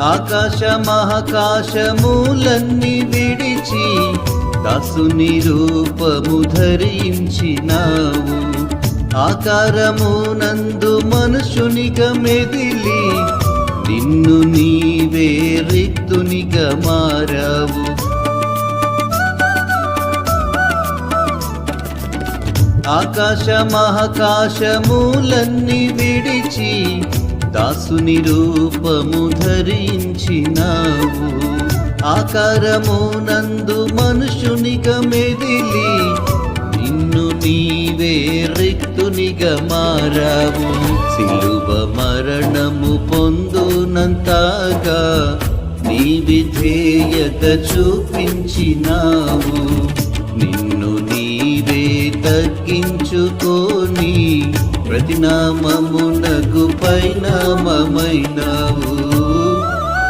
ఆకాశ మహాకాశములన్నీ విడిచి దాసుని రూపము ధరించినావు. ఆకారమునందు మనుషునిగా మెదిలి నిన్ను నీవే రిక్తునిగా మారావు. ఆకాశ మహాకాశములన్నీ విడిచి దాసుని రూపము ధరించినావు. ఆకారమునందు మనుషునిగా మెదిలి నిన్ను నీవే రిక్తునిగా మారావు. సిలువ మరణము పొందునంతగా నీ విధేయత చూపించినావు. నిన్ను నీవే తగ్గించుకొని ప్రతినామమునకు పరిణామమైనావు.